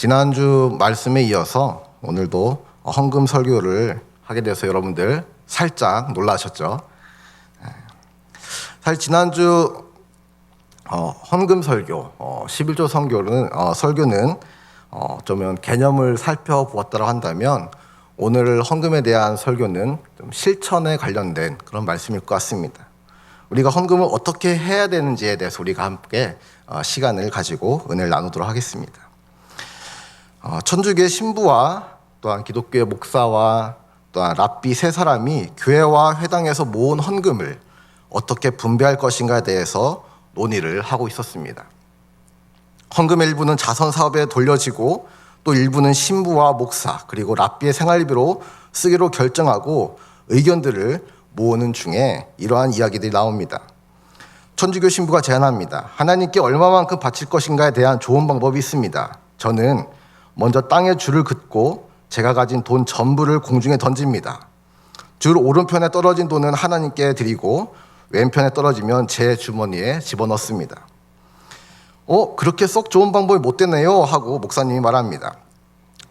지난주 말씀에 이어서 오늘도 헌금 설교를 하게 돼서 여러분들 살짝 놀라셨죠? 사실 지난주 헌금 설교, 11조 설교는 좀 개념을 살펴보았다고 한다면 오늘 헌금에 대한 설교는 좀 실천에 관련된 그런 말씀일 것 같습니다. 우리가 헌금을 어떻게 해야 되는지에 대해서 우리가 함께 시간을 가지고 은혜를 나누도록 하겠습니다. 천주교의 신부와 또한 기독교의 목사와 또한 랍비 세 사람이 교회와 회당에서 모은 헌금을 어떻게 분배할 것인가에 대해서 논의를 하고 있었습니다. 헌금의 일부는 자선 사업에 돌려지고 또 일부는 신부와 목사 그리고 랍비의 생활비로 쓰기로 결정하고 의견들을 모으는 중에 이러한 이야기들이 나옵니다. 천주교 신부가 제안합니다. 하나님께 얼마만큼 바칠 것인가에 대한 좋은 방법이 있습니다. 저는 먼저 땅에 줄을 긋고 제가 가진 돈 전부를 공중에 던집니다. 줄 오른편에 떨어진 돈은 하나님께 드리고 왼편에 떨어지면 제 주머니에 집어넣습니다. 그렇게 썩 좋은 방법이 못 되네요 하고 목사님이 말합니다.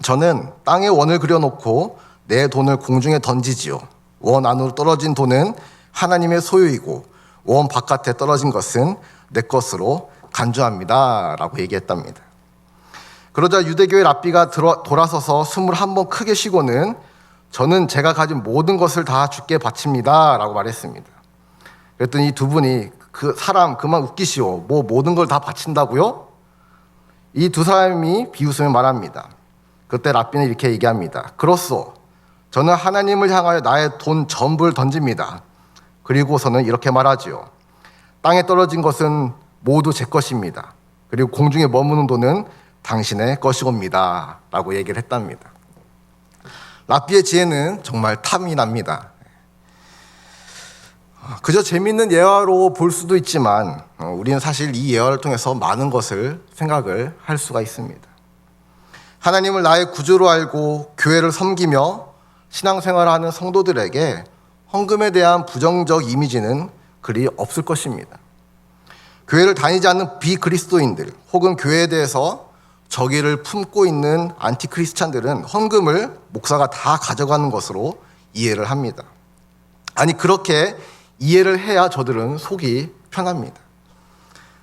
저는 땅에 원을 그려놓고 내 돈을 공중에 던지지요. 원 안으로 떨어진 돈은 하나님의 소유이고 원 바깥에 떨어진 것은 내 것으로 간주합니다 라고 얘기했답니다. 그러자 유대교의 랍비가 돌아서서 21번 크게 쉬고는 저는 제가 가진 모든 것을 다 주께 바칩니다 라고 말했습니다. 그랬더니 이 두 분이 그 사람 그만 웃기시오. 뭐 모든 걸 다 바친다고요? 이 두 사람이 비웃으며 말합니다. 그때 랍비는 이렇게 얘기합니다. 그렇소. 저는 하나님을 향하여 나의 돈 전부를 던집니다. 그리고서는 이렇게 말하지요. 땅에 떨어진 것은 모두 제 것입니다. 그리고 공중에 머무는 돈은 당신의 것이옵니다 라고 얘기를 했답니다. 랍비의 지혜는 정말 탐이 납니다. 그저 재미있는 예화로 볼 수도 있지만 우리는 사실 이 예화를 통해서 많은 것을 생각을 할 수가 있습니다. 하나님을 나의 구주로 알고 교회를 섬기며 신앙생활을 하는 성도들에게 헌금에 대한 부정적 이미지는 그리 없을 것입니다. 교회를 다니지 않는 비그리스도인들 혹은 교회에 대해서 적의를 품고 있는 안티크리스찬들은 헌금을 목사가 다 가져가는 것으로 이해를 합니다. 아니 그렇게 이해를 해야 저들은 속이 편합니다.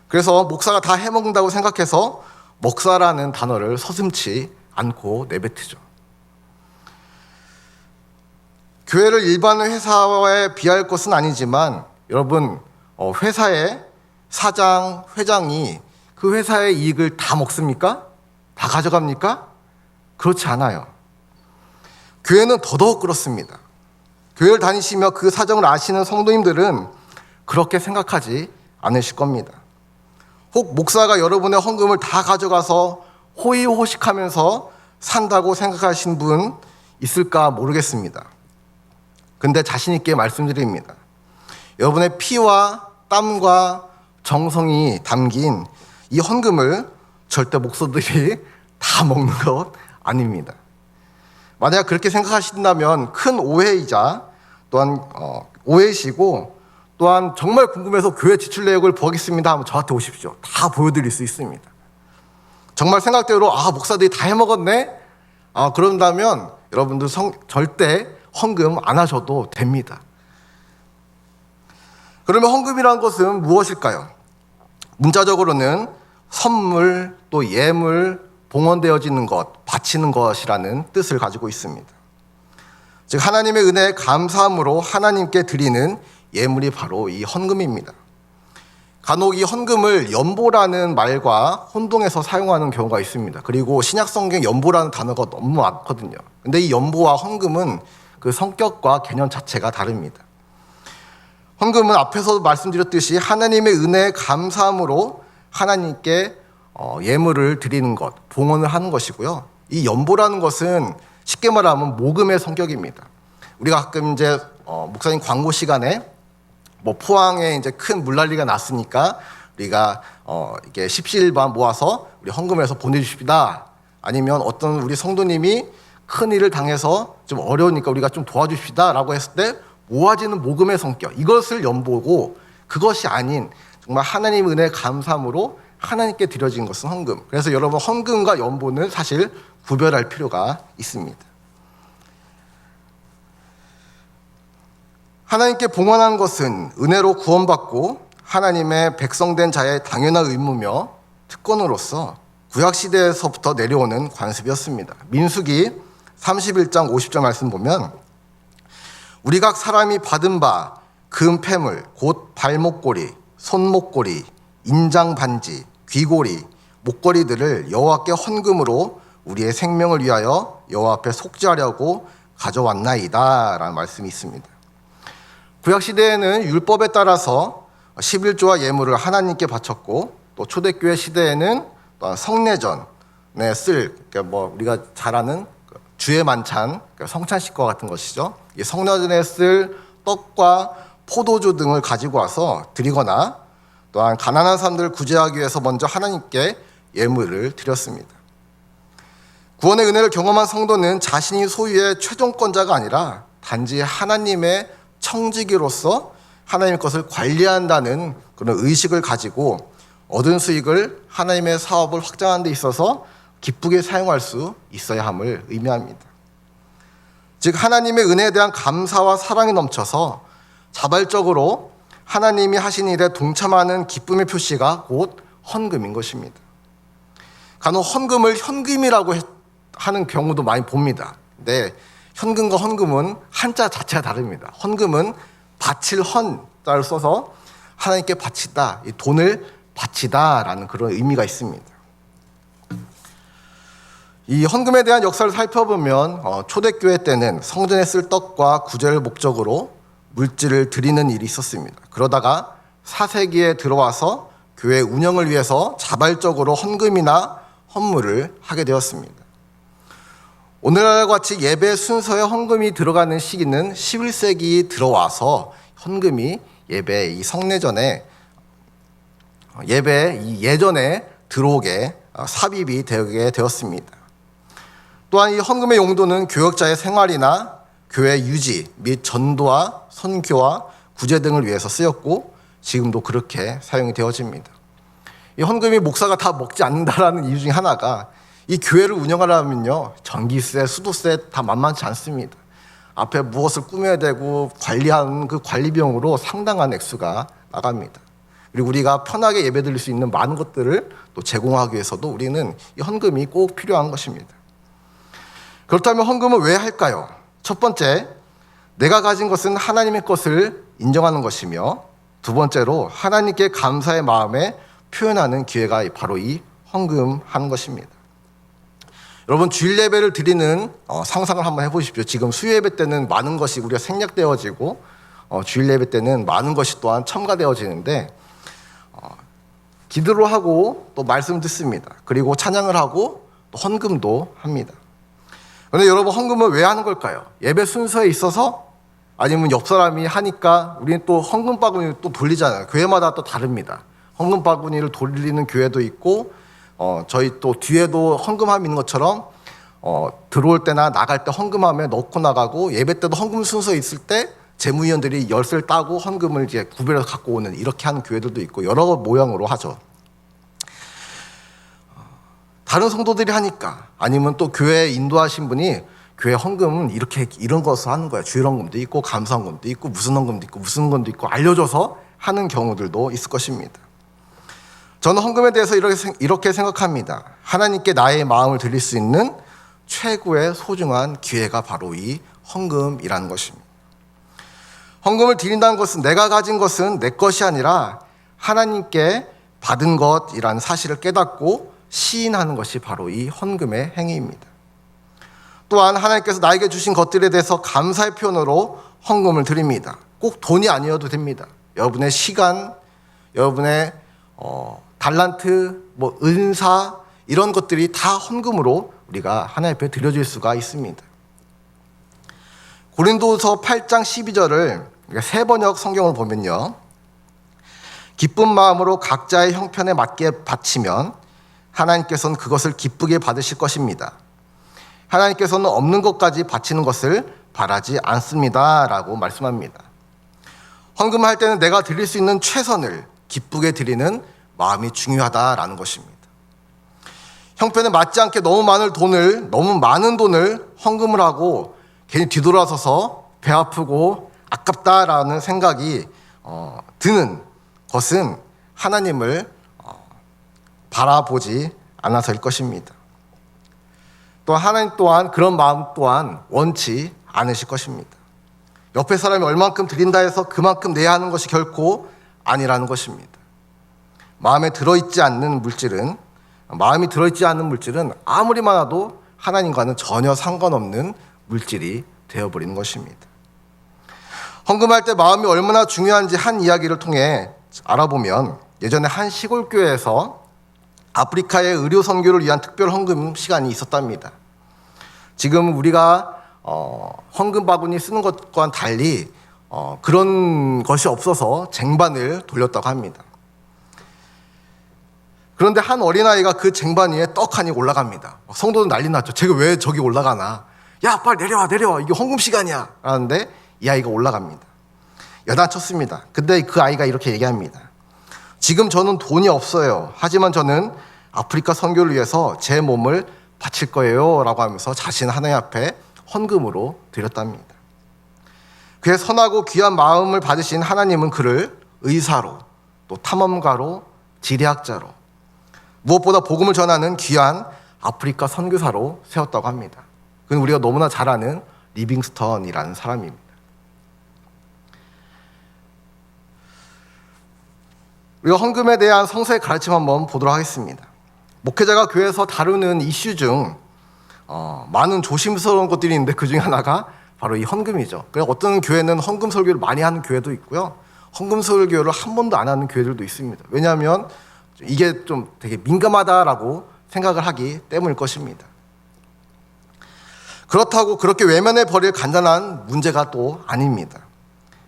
그래서 목사가 다 해먹는다고 생각해서 목사라는 단어를 서슴지 않고 내뱉으죠. 교회를 일반 회사에 비할 것은 아니지만 여러분 회사의 사장, 회장이 그 회사의 이익을 다 먹습니까? 다 가져갑니까? 그렇지 않아요. 교회는 더더욱 그렇습니다. 교회를 다니시며 그 사정을 아시는 성도님들은 그렇게 생각하지 않으실 겁니다. 혹 목사가 여러분의 헌금을 다 가져가서 호의호식하면서 산다고 생각하신 분 있을까 모르겠습니다. 근데 자신 있게 말씀드립니다. 여러분의 피와 땀과 정성이 담긴 이 헌금을 절대 목사들이 다 먹는 것 아닙니다. 만약 그렇게 생각하신다면 큰 오해이자 또한 오해이시고 또한 정말 궁금해서 교회 지출 내역을 보겠습니다 하면 저한테 오십시오. 다 보여드릴 수 있습니다. 정말 생각대로 목사들이 다 해먹었네? 그런다면 여러분들 절대 헌금 안 하셔도 됩니다. 그러면 헌금이라는 것은 무엇일까요? 문자적으로는 선물 또 예물, 봉헌되어지는 것, 바치는 것이라는 뜻을 가지고 있습니다. 즉 하나님의 은혜에 감사함으로 하나님께 드리는 예물이 바로 이 헌금입니다. 간혹 이 헌금을 연보라는 말과 혼동해서 사용하는 경우가 있습니다. 그리고 신약성경 연보라는 단어가 너무 많거든요. 근데 이 연보와 헌금은 그 성격과 개념 자체가 다릅니다. 헌금은 앞에서 말씀드렸듯이 하나님의 은혜에 감사함으로 하나님께 예물을 드리는 것, 봉헌을 하는 것이고요. 이 연보라는 것은 쉽게 말하면 모금의 성격입니다. 우리가 가끔 이제 목사님 광고 시간에 포항에 이제 큰 물난리가 났으니까 우리가 이렇게 십시일반 모아서 우리 헌금해서 보내주십시다. 아니면 어떤 우리 성도님이 큰 일을 당해서 좀 어려우니까 우리가 좀 도와주십시다라고 했을 때 모아지는 모금의 성격, 이것을 연보고 그것이 아닌 정말 하나님 은혜 감사함으로 하나님께 드려진 것은 헌금. 그래서 여러분 헌금과 연본을 사실 구별할 필요가 있습니다. 하나님께 봉헌한 것은 은혜로 구원받고 하나님의 백성된 자의 당연한 의무며 특권으로서 구약시대에서부터 내려오는 관습이었습니다. 민수기 31장 50절 말씀 보면 우리 각 사람이 받은 바 금 패물 곧 발목고리, 손목고리, 인장반지, 귀고리, 목걸이들을 여호와께 헌금으로 우리의 생명을 위하여 여호와 앞에 속죄하려고 가져왔나이다 라는 말씀이 있습니다. 구약시대에는 율법에 따라서 11조와 예물을 하나님께 바쳤고 또 초대교회 시대에는 성례전에 쓸 우리가 잘 아는 주의 만찬, 성찬식과 같은 것이죠. 이 성례전에 쓸 떡과 포도주 등을 가지고 와서 드리거나 또한 가난한 사람들을 구제하기 위해서 먼저 하나님께 예물을 드렸습니다. 구원의 은혜를 경험한 성도는 자신이 소유의 최종권자가 아니라 단지 하나님의 청지기로서 하나님의 것을 관리한다는 그런 의식을 가지고 얻은 수익을 하나님의 사업을 확장하는 데 있어서 기쁘게 사용할 수 있어야 함을 의미합니다. 즉 하나님의 은혜에 대한 감사와 사랑이 넘쳐서 자발적으로 하나님이 하신 일에 동참하는 기쁨의 표시가 곧 헌금인 것입니다. 간혹 헌금을 현금이라고 하는 경우도 많이 봅니다. 근데 현금과 헌금은 한자 자체가 다릅니다. 헌금은 바칠 헌자를 써서 하나님께 바치다, 이 돈을 바치다라는 그런 의미가 있습니다. 이 헌금에 대한 역사를 살펴보면 초대교회 때는 성전에 쓸 떡과 구제를 목적으로 물질을 드리는 일이 있었습니다. 그러다가 4세기에 들어와서 교회 운영을 위해서 자발적으로 헌금이나 헌물을 하게 되었습니다. 오늘날과 같이 예배 순서에 헌금이 들어가는 시기는 11세기 들어와서 헌금이 예배 이 성례전에 예배 이 예전에 들어오게 삽입이 되게 되었습니다. 또한 이 헌금의 용도는 교역자의 생활이나 교회 유지 및 전도와 선교와 구제 등을 위해서 쓰였고 지금도 그렇게 사용이 되어집니다. 이 헌금이 목사가 다 먹지 않는다라는 이유 중에 하나가 이 교회를 운영하려면요 전기세, 수도세 다 만만치 않습니다. 앞에 무엇을 꾸며야 되고 관리하는 그 관리 비용으로 상당한 액수가 나갑니다. 그리고 우리가 편하게 예배드릴 수 있는 많은 것들을 또 제공하기 위해서도 우리는 이 헌금이 꼭 필요한 것입니다. 그렇다면 헌금은 왜 할까요? 첫 번째, 내가 가진 것은 하나님의 것을 인정하는 것이며 두 번째로 하나님께 감사의 마음에 표현하는 기회가 바로 이 헌금하는 것입니다. 여러분 주일 예배를 드리는 상상을 한번 해보십시오. 지금 수요 예배 때는 많은 것이 우리가 생략되어지고 주일 예배 때는 많은 것이 또한 첨가되어지는데 기도를 하고 또 말씀을 듣습니다. 그리고 찬양을 하고 또 헌금도 합니다. 그런데 여러분 헌금을 왜 하는 걸까요? 예배 순서에 있어서 아니면 옆 사람이 하니까 우리는 또 헌금 바구니를 또 돌리잖아요. 교회마다 또 다릅니다. 헌금 바구니를 돌리는 교회도 있고 저희 또 뒤에도 헌금함이 있는 것처럼 들어올 때나 나갈 때 헌금함에 넣고 나가고 예배 때도 헌금 순서에 있을 때 재무위원들이 열쇠를 따고 헌금을 이제 구별해서 갖고 오는 이렇게 하는 교회들도 있고 여러 모양으로 하죠. 다른 성도들이 하니까 아니면 또 교회에 인도하신 분이 교회 헌금은 이렇게 이런 것을 하는 거야. 주일 헌금도 있고 감사 헌금도 있고 무슨 헌금도 있고 무슨 헌금도 있고 알려줘서 하는 경우들도 있을 것입니다. 저는 헌금에 대해서 이렇게 생각합니다. 하나님께 나의 마음을 드릴 수 있는 최고의 소중한 기회가 바로 이 헌금이라는 것입니다. 헌금을 드린다는 것은 내가 가진 것은 내 것이 아니라 하나님께 받은 것이라는 사실을 깨닫고 시인하는 것이 바로 이 헌금의 행위입니다. 또한 하나님께서 나에게 주신 것들에 대해서 감사의 표현으로 헌금을 드립니다. 꼭 돈이 아니어도 됩니다. 여러분의 시간, 여러분의 달란트, 은사 이런 것들이 다 헌금으로 우리가 하나님 앞에 드려질 수가 있습니다. 고린도서 8장 12절을 세번역 성경을 보면요. 기쁜 마음으로 각자의 형편에 맞게 바치면 하나님께서는 그것을 기쁘게 받으실 것입니다. 하나님께서는 없는 것까지 바치는 것을 바라지 않습니다. 라고 말씀합니다. 헌금할 때는 내가 드릴 수 있는 최선을 기쁘게 드리는 마음이 중요하다라는 것입니다. 형편에 맞지 않게 너무 많은 돈을 헌금을 하고 괜히 뒤돌아서서 배 아프고 아깝다라는 생각이 드는 것은 하나님을 바라보지 않아서일 것입니다. 또 하나님 또한 그런 마음 또한 원치 않으실 것입니다. 옆에 사람이 얼만큼 드린다 해서 그만큼 내야 하는 것이 결코 아니라는 것입니다. 마음이 들어있지 않는 물질은 아무리 많아도 하나님과는 전혀 상관없는 물질이 되어버리는 것입니다. 헌금할 때 마음이 얼마나 중요한지 한 이야기를 통해 알아보면, 예전에 한 시골 교회에서 아프리카의 의료 선교를 위한 특별 헌금 시간이 있었답니다. 지금 우리가 헌금 바구니 쓰는 것과는 달리 그런 것이 없어서 쟁반을 돌렸다고 합니다. 그런데 한 어린아이가 그 쟁반 위에 떡하니 올라갑니다. 성도는 난리 났죠. 쟤가 왜 저기 올라가나. 야, 빨리 내려와. 이게 헌금 시간이야. 라는데 이 아이가 올라갑니다. 여단쳤습니다. 근데 그 아이가 이렇게 얘기합니다. 지금 저는 돈이 없어요. 하지만 저는 아프리카 선교를 위해서 제 몸을 바칠 거예요. 라고 하면서 자신 하나님 앞에 헌금으로 드렸답니다. 그의 선하고 귀한 마음을 받으신 하나님은 그를 의사로, 또 탐험가로, 지리학자로, 무엇보다 복음을 전하는 귀한 아프리카 선교사로 세웠다고 합니다. 그는 우리가 너무나 잘 아는 리빙스턴이라는 사람입니다. 우리가 헌금에 대한 성서의 가르침 한번 보도록 하겠습니다. 목회자가 교회에서 다루는 이슈 중 많은 조심스러운 것들이 있는데 그 중에 하나가 바로 이 헌금이죠. 그래서 어떤 교회는 헌금 설교를 많이 하는 교회도 있고요. 헌금 설교를 한 번도 안 하는 교회들도 있습니다. 왜냐하면 이게 좀 되게 민감하다라고 생각을 하기 때문일 것입니다. 그렇다고 그렇게 외면해 버릴 간단한 문제가 또 아닙니다.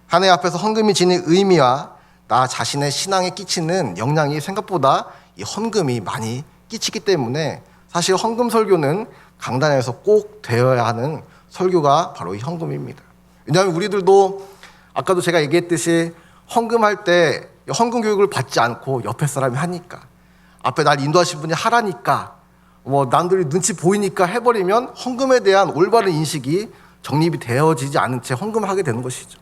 하나님 앞에서 헌금이 지닌 의미와 나 자신의 신앙에 끼치는 영향이 생각보다 이 헌금이 많이 끼치기 때문에 사실 헌금 설교는 강단에서 꼭 되어야 하는 설교가 바로 이 헌금입니다. 왜냐하면 우리들도 아까도 제가 얘기했듯이 헌금할 때 헌금 교육을 받지 않고 옆에 사람이 하니까, 앞에 날 인도하신 분이 하라니까, 남들이 눈치 보이니까 해버리면 헌금에 대한 올바른 인식이 정립이 되어지지 않은 채 헌금을 하게 되는 것이죠.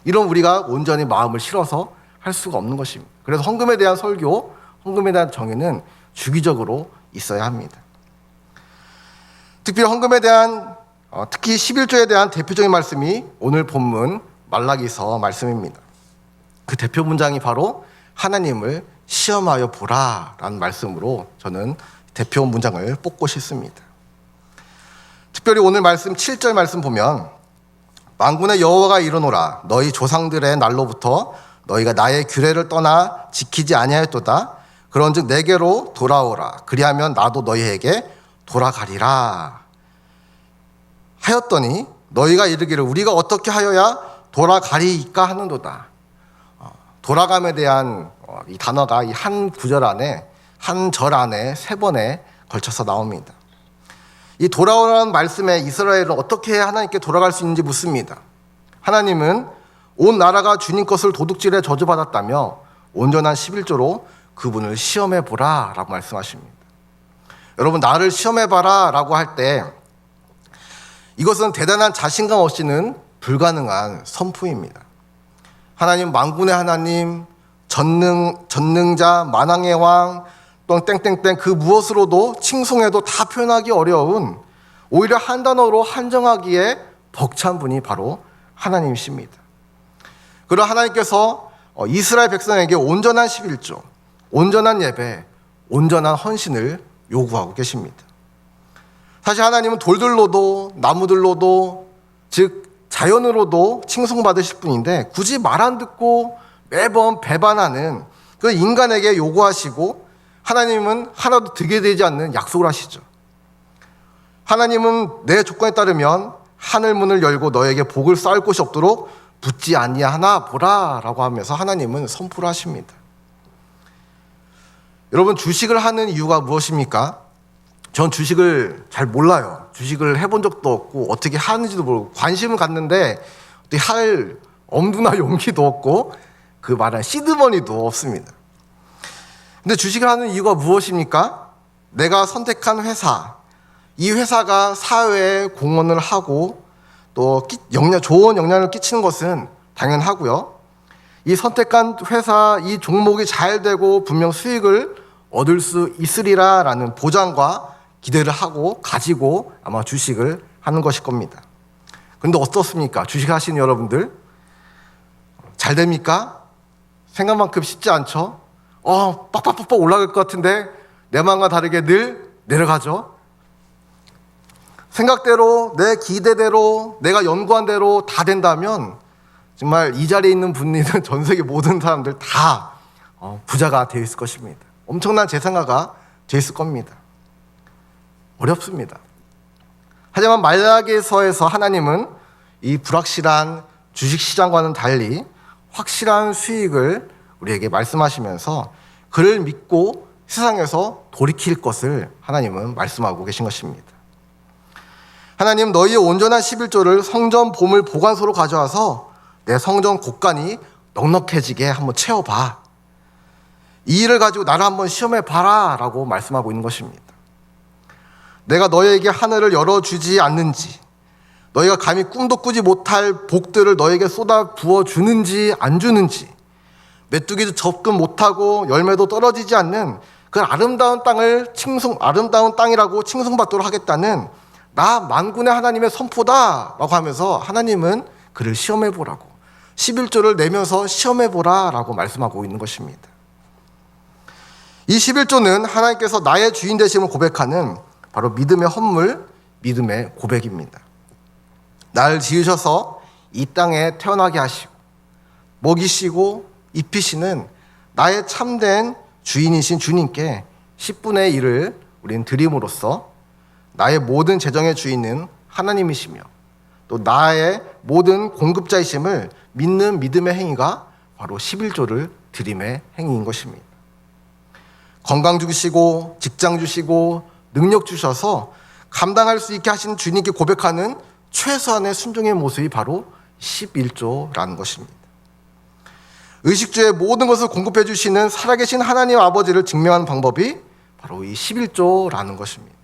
이런 우리가 온전히 마음을 실어서 할 수가 없는 것입니다. 그래서 헌금에 대한 설교, 헌금에 대한 정의는 주기적으로 있어야 합니다. 특히 헌금에 대한 특히 11조에 대한 대표적인 말씀이 오늘 본문 말라기서 말씀입니다. 그 대표 문장이 바로 하나님을 시험하여 보라 라는 말씀으로 저는 대표 문장을 뽑고 싶습니다. 특별히 오늘 말씀 7절 말씀 보면, 만군의 여호와가 이르노라 너희 조상들의 날로부터 너희가 나의 규례를 떠나 지키지 아니하였도다. 그런즉 내게로 돌아오라. 그리하면 나도 너희에게 돌아가리라 하였더니 너희가 이르기를 우리가 어떻게 하여야 돌아가리이까 하는도다. 돌아감에 대한 이 단어가 이 한 구절 안에, 한 절 안에 3번에 걸쳐서 나옵니다. 이 돌아오라는 말씀에 이스라엘은 어떻게 하나님께 돌아갈 수 있는지 묻습니다. 하나님은 온 나라가 주님 것을 도둑질해 저주받았다며 온전한 11조로 그분을 시험해보라 라고 말씀하십니다. 여러분, 나를 시험해봐라 라고 할 때 이것은 대단한 자신감 없이는 불가능한 선포입니다. 하나님, 만군의 하나님, 전능자, 만왕의 왕, 또 땡땡땡 그 무엇으로도 칭송해도 다 표현하기 어려운, 오히려 한 단어로 한정하기에 벅찬 분이 바로 하나님이십니다. 그러나 하나님께서 이스라엘 백성에게 온전한 11조, 온전한 예배, 온전한 헌신을 요구하고 계십니다. 사실 하나님은 돌들로도 나무들로도, 즉 자연으로도 칭송받으실 분인데 굳이 말 안 듣고 매번 배반하는 그 인간에게 요구하시고, 하나님은 하나도 득이 되지 않는 약속을 하시죠. 하나님은 내 조건에 따르면 하늘 문을 열고 너에게 복을 쌓을 곳이 없도록 붙지 아니하나 보라 라고 하면서 하나님은 선포를 하십니다. 여러분, 주식을 하는 이유가 무엇입니까? 전 주식을 잘 몰라요. 주식을 해본 적도 없고 어떻게 하는지도 모르고 관심을 갖는데 어떻게 할 엄두나 용기도 없고 그 말한 시드머니도 없습니다. 근데 주식을 하는 이유가 무엇입니까? 내가 선택한 회사, 이 회사가 사회에 공헌을 하고 또 좋은 영향을 끼치는 것은 당연하고요. 이 선택한 회사, 이 종목이 잘 되고 분명 수익을 얻을 수 있으리라라는 보장과 기대를 하고 가지고 아마 주식을 하는 것일 겁니다. 그런데 어떻습니까? 주식 하시는 여러분들 잘 됩니까? 생각만큼 쉽지 않죠? 빡빡빡빡 올라갈 것 같은데 내 마음과 다르게 늘 내려가죠. 생각대로, 내 기대대로, 내가 연구한 대로 다 된다면 정말 이 자리에 있는 분들은 전 세계 모든 사람들 다 부자가 되어 있을 것입니다. 엄청난 재산가가 되어 있을 겁니다. 어렵습니다. 하지만 말라기서에서 하나님은 이 불확실한 주식시장과는 달리 확실한 수익을 우리에게 말씀하시면서 그를 믿고 세상에서 돌이킬 것을 하나님은 말씀하고 계신 것입니다. 하나님, 너희의 온전한 11조를 성전 보물 보관소로 가져와서 내 성전 곳간이 넉넉해지게 한번 채워봐. 이 일을 가지고 나를 한번 시험해봐라 라고 말씀하고 있는 것입니다. 내가 너희에게 하늘을 열어주지 않는지, 너희가 감히 꿈도 꾸지 못할 복들을 너희에게 쏟아 부어주는지 안 주는지, 메뚜기도 접근 못하고 열매도 떨어지지 않는 그 아름다운 땅을 아름다운 땅이라고 칭송받도록 하겠다는 나 만군의 하나님의 선포다 라고 하면서 하나님은 그를 시험해보라고 11조를 내면서 시험해보라 라고 말씀하고 있는 것입니다. 이 11조는 하나님께서 나의 주인 되심을 고백하는 바로 믿음의 헌물, 믿음의 고백입니다. 나를 지으셔서 이 땅에 태어나게 하시고 먹이시고 입히시는 나의 참된 주인이신 주님께 10분의 1을 우리는 드림으로써 나의 모든 재정의 주인은 하나님이시며 또 나의 모든 공급자이심을 믿는 믿음의 행위가 바로 11조를 드림의 행위인 것입니다. 건강 주시고 직장 주시고 능력 주셔서 감당할 수 있게 하신 주님께 고백하는 최소한의 순종의 모습이 바로 11조라는 것입니다. 의식주의 모든 것을 공급해 주시는 살아계신 하나님 아버지를 증명하는 방법이 바로 이 11조라는 것입니다.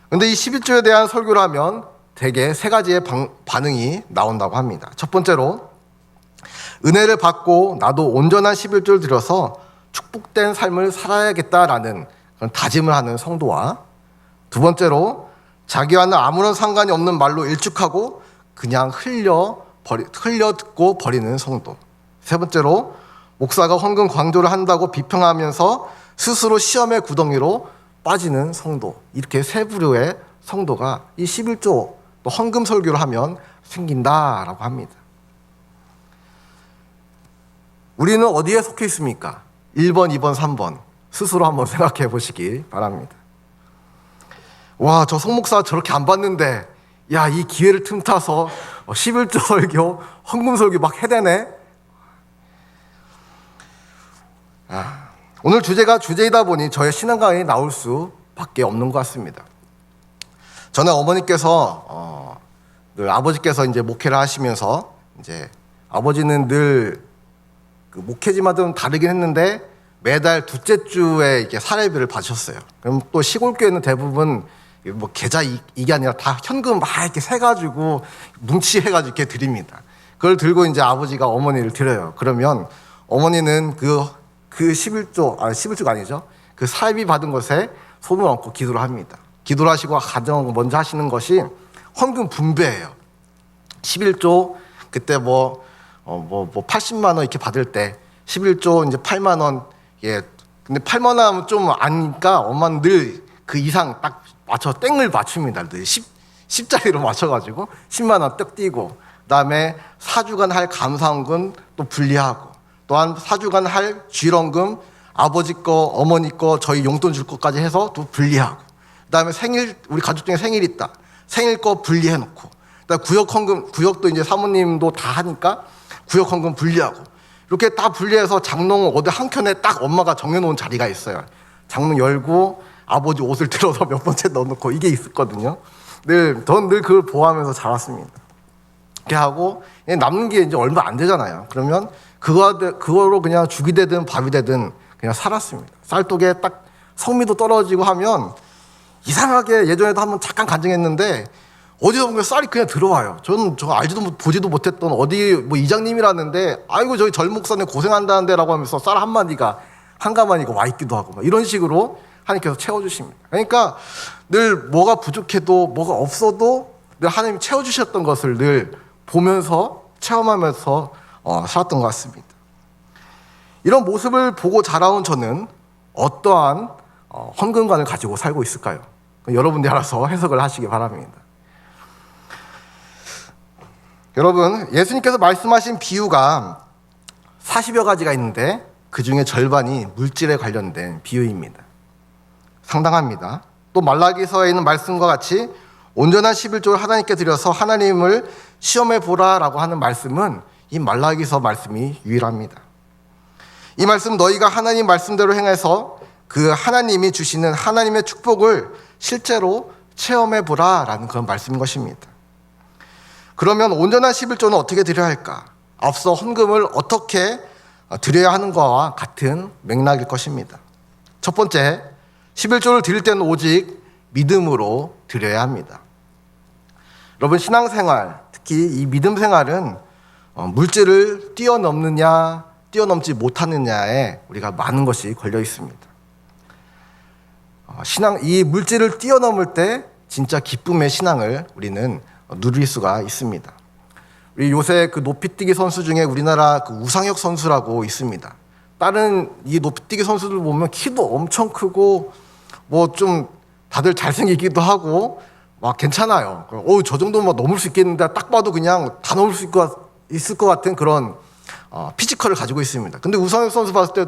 그런데 이 11조에 대한 설교를 하면 대개 세 가지의 반응이 나온다고 합니다. 첫 번째로 은혜를 받고 나도 온전한 11조를 들여서 축복된 삶을 살아야겠다라는 그런 다짐을 하는 성도와, 두 번째로 자기와는 아무런 상관이 없는 말로 일축하고 그냥 흘려 듣고 버리는 성도, 세 번째로 목사가 헌금 강조를 한다고 비평하면서 스스로 시험의 구덩이로 빠지는 성도, 이렇게 세 부류의 성도가 이 11조 또 헌금 설교를 하면 생긴다라고 합니다. 우리는 어디에 속해 있습니까? 1번, 2번, 3번 스스로 한번 생각해 보시기 바랍니다. 와, 저 송 목사 저렇게 안 봤는데 야, 이 기회를 틈타서 11조 설교, 헌금 설교 막 해대네. 오늘 주제가 주제이다 보니 저의 신앙 강의에 나올 수밖에 없는 것 같습니다. 전에 어머니께서 늘 아버지께서 이제 목회를 하시면서 이제 아버지는 늘 그 목회지마다 좀 다르긴 했는데 매달 둘째 주에 이렇게 사례비를 받으셨어요. 그럼 또 시골 교회는 대부분 뭐 계좌 이게 아니라 다 현금 막 이렇게 세가지고 뭉치해가지고 이렇게 드립니다. 그걸 들고 이제 아버지가 어머니를 드려요. 그러면 어머니는 그 11조가 아니죠. 그 사례비 받은 것에 손을 얹고 기도를 합니다. 기도를 하시고 가장 먼저 하시는 것이 헌금 분배예요. 11조 그때 뭐 80만 원 이렇게 받을 때 11조 이제 8만 원, 예. 근데 8만 원 하면 좀 아니까 엄마는 늘 그 이상 딱 맞춰 땡을 맞춥니다. 늘 10자리로 맞춰가지고 10만 원 딱 띄고, 그다음에 4주간 할 감사헌금 또 분리하고, 또한 4주간 할 쥐런금 아버지 거, 어머니 거, 저희 용돈 줄 것까지 해서 또 분리하고, 그다음에 생일, 우리 가족 중에 생일 있다, 생일 거 분리해놓고, 그다음에 구역헌금, 구역도 이제 사모님도 다 하니까 구역헌금 분리하고, 이렇게 다 분리해서 장롱 어디 한 켠에 딱 엄마가 정해놓은 자리가 있어요. 장롱 열고 아버지 옷을 들어서 몇 번째 넣어놓고 이게 있었거든요. 전 늘 그걸 보호하면서 자랐습니다. 이렇게 하고 남는 게 이제 얼마 안 되잖아요. 그러면 그거로 그냥 죽이 되든 밥이 되든 그냥 살았습니다. 쌀독에 딱 성미도 떨어지고 하면 이상하게 예전에도 한번 잠깐 간증했는데 어디서 보면 쌀이 그냥 들어와요. 저는 저 알지도 보지도 못했던 어디 뭐 이장님이라는데 아이고 저기 전 목사님 고생한다는데라고 하면서 쌀 한 마디가 한 가마니가 와 있기도 하고 막 이런 식으로 하나님께서 채워주십니다. 그러니까 늘 뭐가 부족해도 뭐가 없어도 늘 하나님이 채워주셨던 것을 늘 보면서 체험하면서 살았던 것 같습니다. 이런 모습을 보고 자라온 저는 어떠한 헌금관을 가지고 살고 있을까요? 여러분들이 알아서 해석을 하시기 바랍니다. 여러분, 예수님께서 말씀하신 비유가 40여 가지가 있는데 그 중에 절반이 물질에 관련된 비유입니다. 상당합니다. 또 말라기서에 있는 말씀과 같이 온전한 11조를 하나님께 드려서 하나님을 시험해 보라라고 하는 말씀은 이 말라기서 말씀이 유일합니다. 이 말씀 너희가 하나님 말씀대로 행해서 그 하나님이 주시는 하나님의 축복을 실제로 체험해 보라라는 그런 말씀인 것입니다. 그러면 온전한 11조는 어떻게 드려야 할까? 앞서 헌금을 어떻게 드려야 하는 것과 같은 맥락일 것입니다. 첫 번째, 11조를 드릴 때는 오직 믿음으로 드려야 합니다. 여러분, 신앙생활, 특히 이 믿음 생활은 물질을 뛰어넘느냐 뛰어넘지 못하느냐에 우리가 많은 것이 걸려 있습니다. 이 물질을 뛰어넘을 때 진짜 기쁨의 신앙을 우리는 누릴 수가 있습니다. 우리 요새 그 높이뛰기 선수 중에 우리나라 그 우상혁 선수라고 있습니다. 다른 이 높이뛰기 선수들 보면 키도 엄청 크고 뭐 좀 다들 잘생기기도 하고 막 괜찮아요. 저 정도면 넘을 수 있겠는데 딱 봐도 그냥 다 넘을 수 있을 것 같은 그런 피지컬을 가지고 있습니다. 근데 우상혁 선수 봤을 때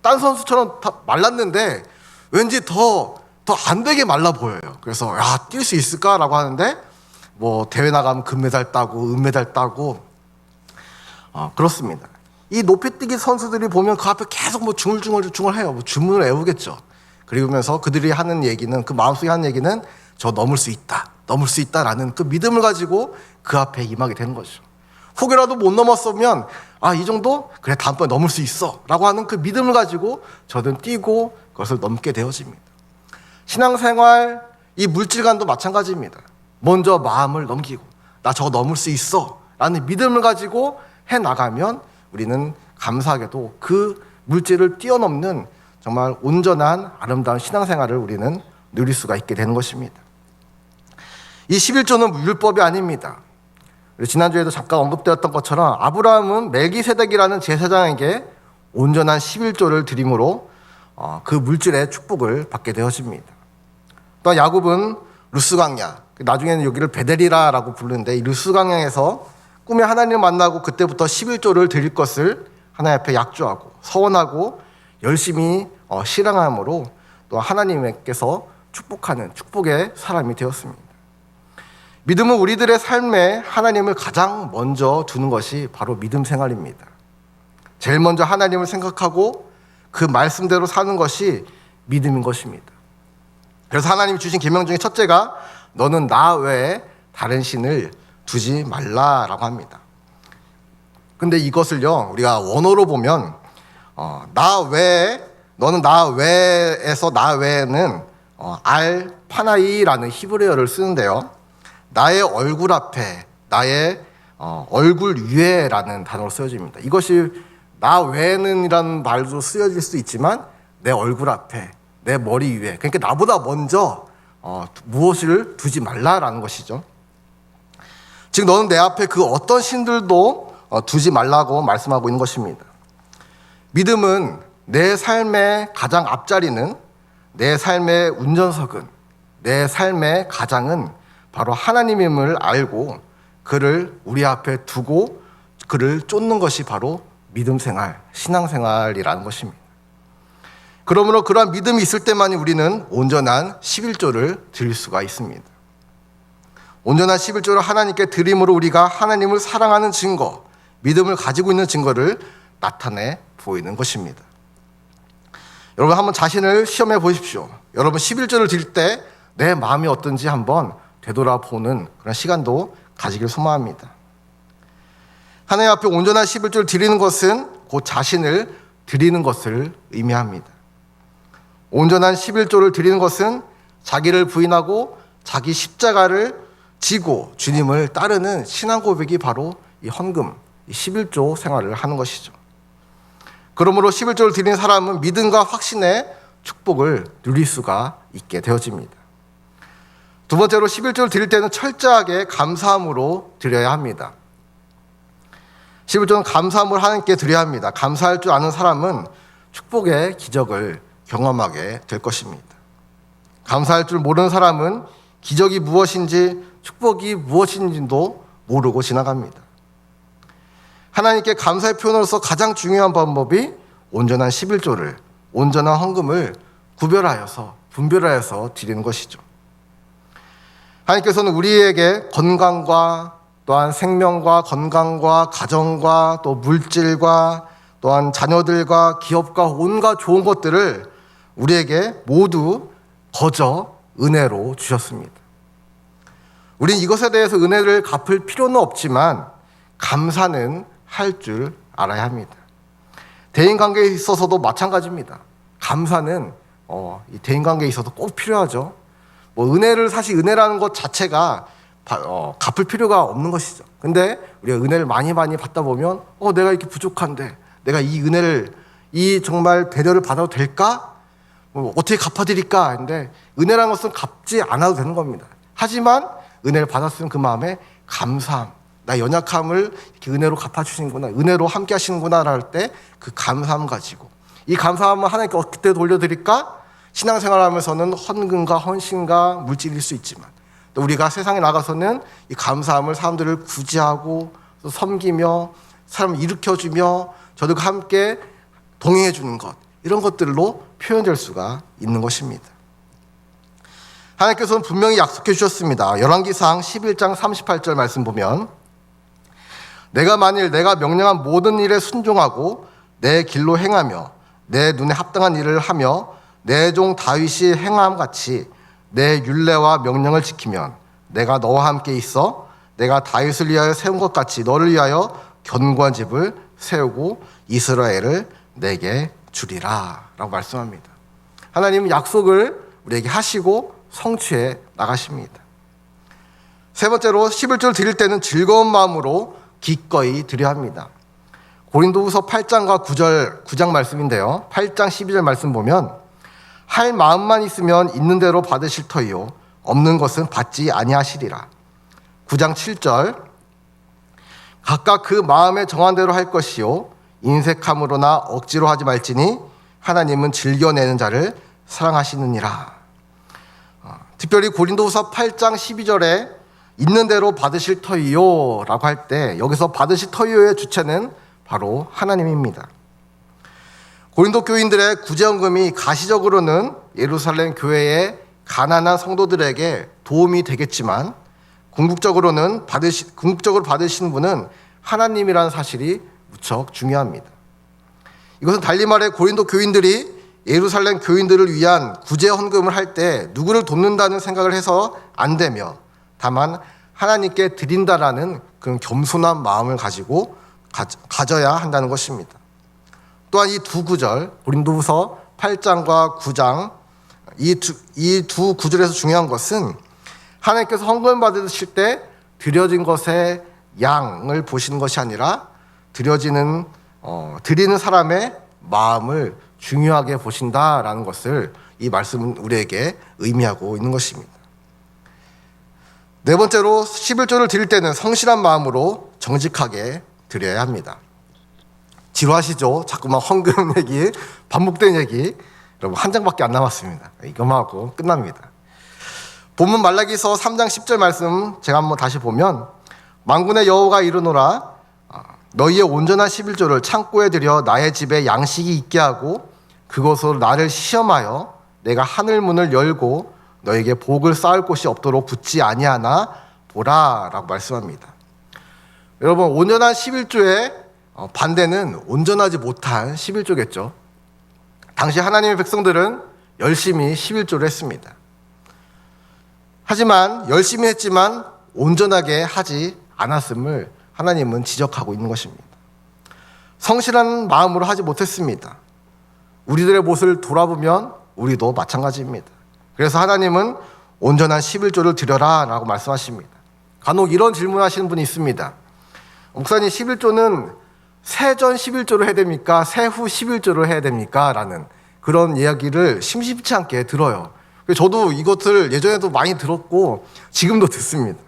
딴 선수처럼 다 말랐는데 왠지 더 안 되게 말라 보여요. 그래서 뛸 수 있을까라고 하는데 뭐 대회 나가면 금메달 따고 은메달 따고 그렇습니다. 이 높이뛰기 선수들이 보면 그 앞에 계속 뭐 중얼중얼해요. 뭐 주문을 외우겠죠. 그러면서 그들이 하는 얘기는 그 마음속에 하는 얘기는 저 넘을 수 있다라는 그 믿음을 가지고 그 앞에 임하게 되는 거죠. 혹여라도 못 넘었으면 이 정도? 그래 다음번에 넘을 수 있어 라고 하는 그 믿음을 가지고 저는 뛰고 그것을 넘게 되어집니다. 신앙생활 이 물질관도 마찬가지입니다. 먼저 마음을 넘기고 나 저거 넘을 수 있어 라는 믿음을 가지고 해나가면 우리는 감사하게도 그 물질을 뛰어넘는 정말 온전한 아름다운 신앙생활을 우리는 누릴 수가 있게 되는 것입니다. 이 11조는 율법이 아닙니다. 지난주에도 잠깐 언급되었던 것처럼 아브라함은 멜기세덱이라는 제사장에게 온전한 11조를 드림으로 그 물질의 축복을 받게 되어집니다. 또 야곱은 루스강야, 나중에는 여기를 베델이라라고 부르는데 이 루스강야에서 꿈에 하나님을 만나고 그때부터 11조를 드릴 것을 하나님 앞에 약조하고 서원하고 열심히 실행함으로 또 하나님께서 축복하는 축복의 사람이 되었습니다. 믿음은 우리들의 삶에 하나님을 가장 먼저 두는 것이 바로 믿음 생활입니다. 제일 먼저 하나님을 생각하고 그 말씀대로 사는 것이 믿음인 것입니다. 그래서 하나님이 주신 계명 중에 첫째가 너는 나 외에 다른 신을 두지 말라라고 합니다. 근데 이것을요 우리가 원어로 보면 너는 나 외에서 나 외에는 알 파나이라는 히브리어를 쓰는데요. 나의 얼굴 앞에 나의 얼굴 위에라는 단어로 쓰여집니다. 이것이 나 외에는이라는 말도 쓰여질 수 있지만 내 얼굴 앞에 내 머리 위에 그러니까 나보다 먼저 무엇을 두지 말라라는 것이죠. 즉 너는 내 앞에 그 어떤 신들도 두지 말라고 말씀하고 있는 것입니다. 믿음은 내 삶의 가장 앞자리는 내 삶의 운전석은 내 삶의 가장은 바로 하나님임을 알고 그를 우리 앞에 두고 그를 쫓는 것이 바로 믿음 생활, 신앙 생활이라는 것입니다. 그러므로 그러한 믿음이 있을 때만이 우리는 온전한 11조를 드릴 수가 있습니다. 온전한 11조를 하나님께 드림으로 우리가 하나님을 사랑하는 증거, 믿음을 가지고 있는 증거를 나타내 보이는 것입니다. 여러분 한번 자신을 시험해 보십시오. 여러분 11조를 드릴 때 내 마음이 어떤지 한번 되돌아보는 그런 시간도 가지길 소망합니다. 하나님 앞에 온전한 11조를 드리는 것은 곧 자신을 드리는 것을 의미합니다. 온전한 11조를 드리는 것은 자기를 부인하고 자기 십자가를 지고 주님을 따르는 신앙 고백이 바로 이 헌금, 이 11조 생활을 하는 것이죠. 그러므로 11조를 드리는 사람은 믿음과 확신의 축복을 누릴 수가 있게 되어집니다. 두 번째로 11조를 드릴 때는 철저하게 감사함으로 드려야 합니다. 11조는 감사함으로 하나님께 드려야 합니다. 감사할 줄 아는 사람은 축복의 기적을 경험하게 될 것입니다. 감사할 줄 모르는 사람은 기적이 무엇인지 축복이 무엇인지도 모르고 지나갑니다. 하나님께 감사의 표현으로서 가장 중요한 방법이 온전한 11조를, 온전한 헌금을 분별하여서 드리는 것이죠. 하나님께서는 우리에게 건강과 또한 생명과 건강과 가정과 또 물질과 또한 자녀들과 기업과 온갖 좋은 것들을 우리에게 모두 거저 은혜로 주셨습니다. 우린 이것에 대해서 은혜를 갚을 필요는 없지만 감사는 할 줄 알아야 합니다. 대인관계에 있어서도 마찬가지입니다. 감사는 이 대인관계에 있어서 꼭 필요하죠. 사실 은혜라는 것 자체가 갚을 필요가 없는 것이죠. 근데 우리가 은혜를 많이 받다 보면 내가 이렇게 부족한데 내가 이 은혜를, 이 정말 배려를 받아도 될까? 어떻게 갚아드릴까? 했는데 은혜라는 것은 갚지 않아도 되는 겁니다. 하지만 은혜를 받았으면 그 마음에 감사함, 나 연약함을 이렇게 은혜로 갚아주시는구나, 은혜로 함께 하시는구나 할 때 그 감사함 가지고, 이 감사함을 하나님께 어떻게 돌려드릴까? 신앙생활 하면서는 헌금과 헌신과 물질일 수 있지만 또 우리가 세상에 나가서는 이 감사함을 사람들을 구제하고 또 섬기며 사람을 일으켜주며 저들과 함께 동행해 주는 것, 이런 것들로 표현될 수가 있는 것입니다. 하나님께서는 분명히 약속해 주셨습니다. 열왕기상 11장 38절 말씀 보면, 내가 만일 내가 명령한 모든 일에 순종하고 내 길로 행하며 내 눈에 합당한 일을 하며 내 종 다윗이 행함 같이 내 율례와 명령을 지키면 내가 너와 함께 있어 내가 다윗을 위하여 세운 것 같이 너를 위하여 견고한 집을 세우고 이스라엘을 내게 주리라 라고 말씀합니다. 하나님은 약속을 우리에게 하시고 성취해 나가십니다. 세 번째로 11조를 드릴 때는 즐거운 마음으로 기꺼이 드려야 합니다. 고린도후서 8장과 9장 말씀인데요. 8장 12절 말씀 보면, 할 마음만 있으면 있는 대로 받으실 터이요 없는 것은 받지 아니하시리라. 9장 7절, 각각 그 마음에 정한 대로 할 것이요 인색함으로나 억지로 하지 말지니 하나님은 즐겨내는 자를 사랑하시느니라. 특별히 고린도후서 8장 12절에 있는 대로 받으실 터이요 라고 할 때 여기서 받으실 터이요의 주체는 바로 하나님입니다. 고린도 교인들의 구제헌금이 가시적으로는 예루살렘 교회의 가난한 성도들에게 도움이 되겠지만 궁극적으로 받으시는 분은 하나님이라는 사실이 무척 중요합니다. 이것은 달리 말해 고린도 교인들이 예루살렘 교인들을 위한 구제헌금을 할 때 누구를 돕는다는 생각을 해서 안 되며 다만 하나님께 드린다라는 그런 겸손한 마음을 가져야 한다는 것입니다. 또한 이 두 구절, 고린도후서 8장과 9장 이 두 구절에서 중요한 것은 하나님께서 헌금을 받으실 때 드려진 것의 양을 보시는 것이 아니라 드리는 사람의 마음을 중요하게 보신다라는 것을 이 말씀은 우리에게 의미하고 있는 것입니다. 네 번째로 11조를 드릴 때는 성실한 마음으로 정직하게 드려야 합니다. 지루하시죠? 자꾸만 헌금 얘기, 반복된 얘기. 여러분 한 장밖에 안 남았습니다. 이것만 하고 끝납니다. 본문 말라기서 3장 10절 말씀 제가 한번 다시 보면, 만군의 여호와가 이르노라 너희의 온전한 11조를 창고에 들여 나의 집에 양식이 있게 하고 그것으로 나를 시험하여 내가 하늘 문을 열고 너에게 복을 쌓을 곳이 없도록 붙지 아니하나 보라 라고 말씀합니다. 여러분 온전한 11조의 반대는 온전하지 못한 11조겠죠. 당시 하나님의 백성들은 열심히 11조를 했습니다. 하지만 열심히 했지만 온전하게 하지 않았음을 하나님은 지적하고 있는 것입니다. 성실한 마음으로 하지 못했습니다. 우리들의 모습을 돌아보면 우리도 마찬가지입니다. 그래서 하나님은 온전한 11조를 드려라 라고 말씀하십니다. 간혹 이런 질문하시는 분이 있습니다. 목사님, 11조는 세전 11조를 해야 됩니까? 세후 11조를 해야 됩니까? 라는 그런 이야기를 심심치 않게 들어요. 저도 이것을 예전에도 많이 들었고 지금도 듣습니다.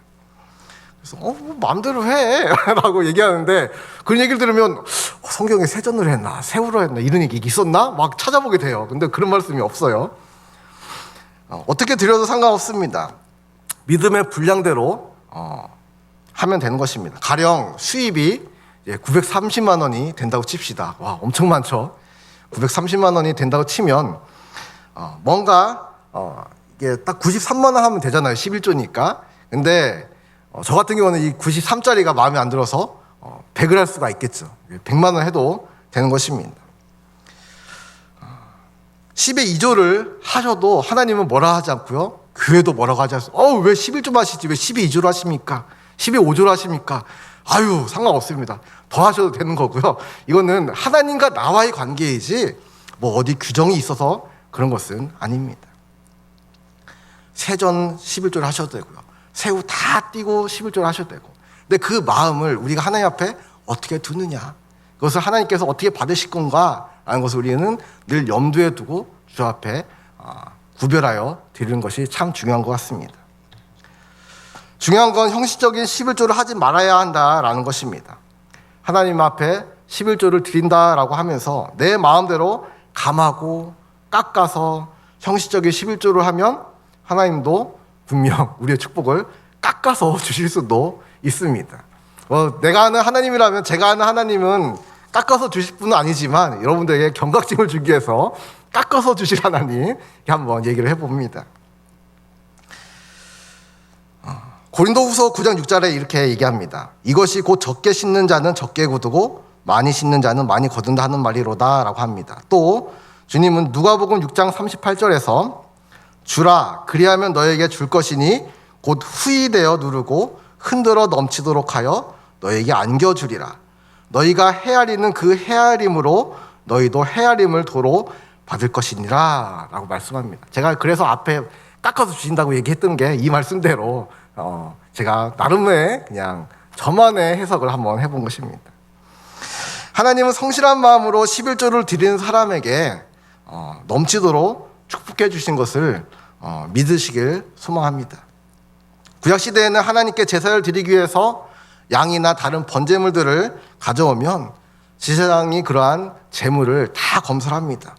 그래서 마음대로 해 라고 얘기하는데, 그런 얘기를 들으면 성경에 세전으로 했나 세후로 했나 이런 얘기 있었나? 막 찾아보게 돼요. 근데 그런 말씀이 없어요. 어떻게 드려도 상관없습니다. 믿음의 분량대로 하면 되는 것입니다. 가령 수입이 930만 원이 된다고 칩시다. 와, 엄청 많죠. 930만 원이 된다고 치면 뭔가 이게 딱 93만 원 하면 되잖아요. 11조니까. 근데 저 같은 경우는 이 93짜리가 마음에 안 들어서 100을 할 수가 있겠죠. 100만 원 해도 되는 것입니다. 10의 2조를 하셔도 하나님은 뭐라 하지 않고요. 교회도 뭐라고 하지 않습니다. 왜 11조 하시지? 왜 10의 2조를 하십니까? 10의 5조를 하십니까? 아유, 상관없습니다. 더 하셔도 되는 거고요. 이거는 하나님과 나와의 관계이지 뭐 어디 규정이 있어서 그런 것은 아닙니다. 세전 11조를 하셔도 되고요. 세후 다 띄고 11조를 하셔도 되고. 근데 그 마음을 우리가 하나님 앞에 어떻게 두느냐, 그것을 하나님께서 어떻게 받으실 건가 라는 것을 우리는 늘 염두에 두고 주 앞에 구별하여 드리는 것이 참 중요한 것 같습니다. 중요한 건 형식적인 11조를 하지 말아야 한다라는 것입니다. 하나님 앞에 11조를 드린다라고 하면서 내 마음대로 감하고 깎아서 형식적인 11조를 하면 하나님도 분명 우리의 축복을 깎아서 주실 수도 있습니다. 내가 아는 하나님이라면, 제가 아는 하나님은 깎아서 주실 분은 아니지만 여러분들에게 경각심을 주기 위해서 깎아서 주실 하나님 한번 얘기를 해봅니다. 고린도후서 9장 6절에 이렇게 얘기합니다. 이것이 곧 적게 심는 자는 적게 거두고 많이 심는 자는 많이 거둔다 하는 말이로다 라고 합니다. 또 주님은 누가복음 6장 38절에서 주라 그리하면 너에게 줄 것이니 곧 후이되어 누르고 흔들어 넘치도록 하여 너에게 안겨주리라. 너희가 헤아리는 그 헤아림으로 너희도 헤아림을 도로 받을 것이니라 라고 말씀합니다. 제가 그래서 앞에 깎아서 주신다고 얘기했던 게 이 말씀대로 제가 나름의 그냥 저만의 해석을 한번 해본 것입니다. 하나님은 성실한 마음으로 11조를 드리는 사람에게 넘치도록 축복해 주신 것을 믿으시길 소망합니다. 구약시대에는 하나님께 제사를 드리기 위해서 양이나 다른 번제물들을 가져오면 제사장이 그러한 제물을 다 검사를 합니다.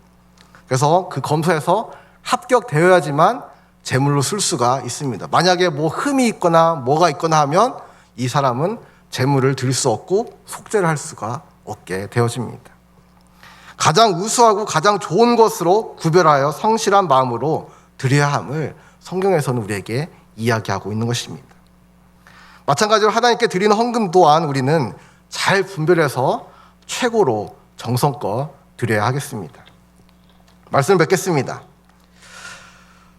그래서 그 검사에서 합격되어야지만 제물로 쓸 수가 있습니다. 만약에 뭐 흠이 있거나 뭐가 있거나 하면 이 사람은 제물을 드릴 수 없고 속죄를 할 수가 없게 되어집니다. 가장 우수하고 가장 좋은 것으로 구별하여 성실한 마음으로 드려야 함을 성경에서는 우리에게 이야기하고 있는 것입니다. 마찬가지로 하나님께 드리는 헌금 또한 우리는 잘 분별해서 최고로 정성껏 드려야 하겠습니다. 말씀을 맺겠습니다.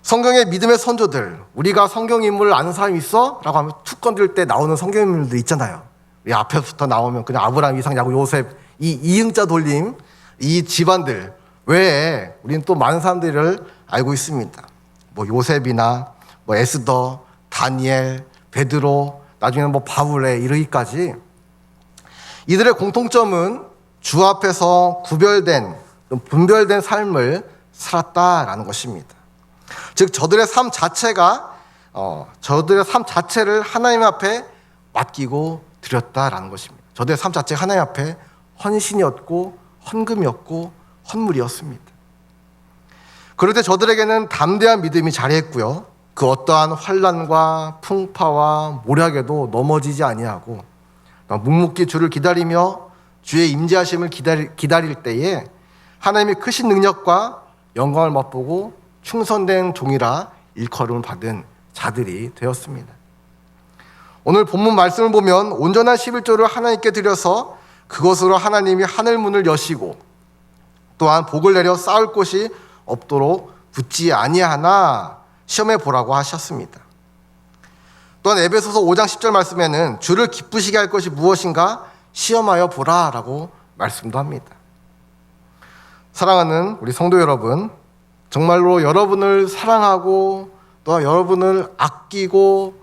성경의 믿음의 선조들, 우리가 성경 인물을 아는 사람이 있어? 라고 하면 툭 건들 때 나오는 성경 인물들 있잖아요. 우리 앞에부터 나오면 그냥 아브라함, 이삭, 야곱, 요셉, 이 이응자 돌림, 이 집안들 외에 우리는 또 많은 사람들을 알고 있습니다. 뭐 요셉이나 뭐 에스더, 다니엘, 베드로, 나중에는 뭐 바울에 이르기까지 이들의 공통점은 주 앞에서 구별된, 분별된 삶을 살았다라는 것입니다. 즉 저들의 삶 자체가 저들의 삶 자체를 하나님 앞에 맡기고 드렸다라는 것입니다. 저들의 삶 자체가 하나님 앞에 헌신이었고 헌금이었고 헌물이었습니다. 그럴 때 저들에게는 담대한 믿음이 자리했고요. 그 어떠한 환난과 풍파와 모략에도 넘어지지 아니하고 묵묵히 주를 기다리며 주의 임재하심을 기다릴 때에 하나님의 크신 능력과 영광을 맛보고 충성된 종이라 일컬음을 받은 자들이 되었습니다. 오늘 본문 말씀을 보면 온전한 11조를 하나님께 드려서 그것으로 하나님이 하늘 문을 여시고 또한 복을 내려 쌓을 곳이 없도록 붙지 아니하나 시험해 보라고 하셨습니다. 또한 에베소서 5장 10절 말씀에는 주를 기쁘시게 할 것이 무엇인가 시험하여 보라 라고 말씀도 합니다. 사랑하는 우리 성도 여러분, 정말로 여러분을 사랑하고 또한 여러분을 아끼고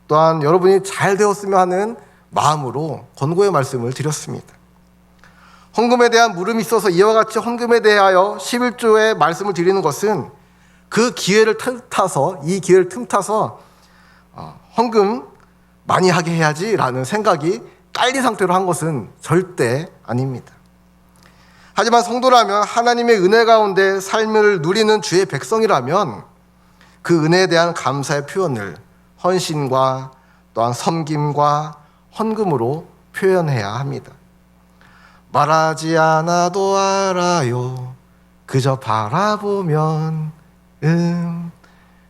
또한 여러분이 잘 되었으면 하는 마음으로 권고의 말씀을 드렸습니다. 헌금에 대한 물음이 있어서 이와 같이 헌금에 대하여 11조의 말씀을 드리는 것은 그 기회를 틈타서 헌금 많이 하게 해야지라는 생각이 깔린 상태로 한 것은 절대 아닙니다. 하지만 성도라면 하나님의 은혜 가운데 삶을 누리는 주의 백성이라면 그 은혜에 대한 감사의 표현을 헌신과 또한 섬김과 헌금으로 표현해야 합니다. 말하지 않아도 알아요. 그저 바라보면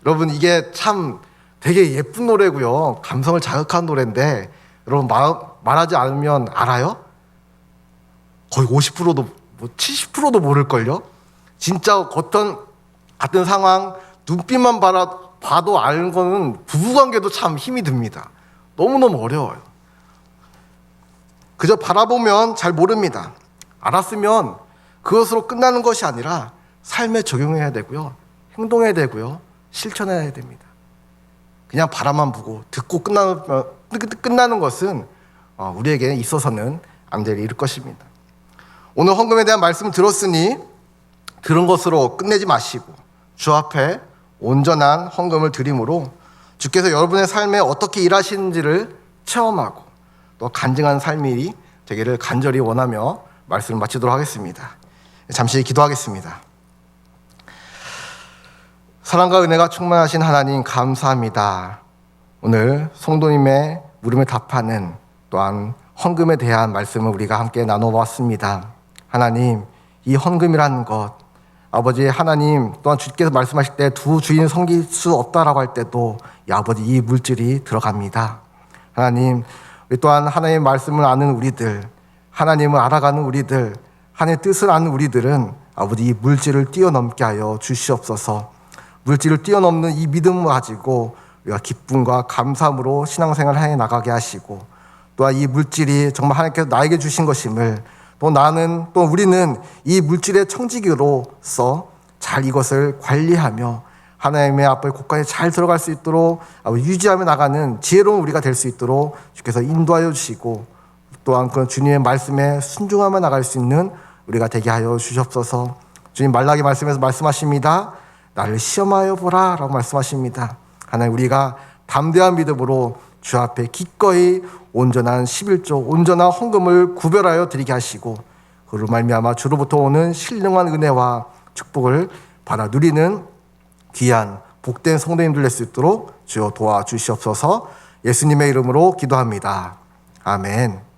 여러분, 이게 참 되게 예쁜 노래고요. 감성을 자극한 노래인데 여러분 말하지 않으면 알아요? 거의 50%도 70%도 모를걸요? 진짜 어떤 같은 상황 눈빛만 봐도 아는 거는 부부관계도 참 힘이 듭니다. 너무너무 어려워요. 그저 바라보면 잘 모릅니다. 알았으면 그것으로 끝나는 것이 아니라 삶에 적용해야 되고요. 행동해야 되고요. 실천해야 됩니다. 그냥 바라만 보고 듣고 끝나는 것은 우리에게 있어서는 안 될 일일 것입니다. 오늘 헌금에 대한 말씀을 들었으니 들은 것으로 끝내지 마시고 주 앞에 온전한 헌금을 드림으로 주께서 여러분의 삶에 어떻게 일하시는지를 체험하고 또 간증한 삶이 되기를 간절히 원하며 말씀을 마치도록 하겠습니다. 잠시 기도하겠습니다. 사랑과 은혜가 충만하신 하나님 감사합니다. 오늘 성도님의 물음에 답하는 또한 헌금에 대한 말씀을 우리가 함께 나눠보았습니다. 하나님, 이 헌금이라는 것, 아버지 하나님 또한 주께서 말씀하실 때 두 주인 섬길 수 없다라고 할 때도 아버지 이 물질이 들어갑니다. 하나님, 우리 또한 하나님의 말씀을 아는 우리들, 하나님을 알아가는 우리들, 하나님의 뜻을 아는 우리들은 아버지 이 물질을 뛰어넘게 하여 주시옵소서. 물질을 뛰어넘는 이 믿음을 가지고 우리가 기쁨과 감사함으로 신앙생활을 해 나가게 하시고 또한 이 물질이 정말 하나님께서 나에게 주신 것임을 또 우리는 이 물질의 청지기로서 잘 이것을 관리하며 하나님의 앞에 곳간에 잘 들어갈 수 있도록 유지하며 나가는 지혜로운 우리가 될 수 있도록 주께서 인도하여 주시고 또한 그런 주님의 말씀에 순종하며 나갈 수 있는 우리가 되게 하여 주시옵소서. 주님 말라기 말씀에서 말씀하십니다. 나를 시험하여 보라 라고 말씀하십니다. 하나님, 우리가 담대한 믿음으로 주 앞에 기꺼이 온전한 11조 온전한 헌금을 구별하여 드리게 하시고 그로 말미암아 주로부터 오는 신령한 은혜와 축복을 받아 누리는 귀한 복된 성도님들 될 수 있도록 주여 도와주시옵소서. 예수님의 이름으로 기도합니다. 아멘.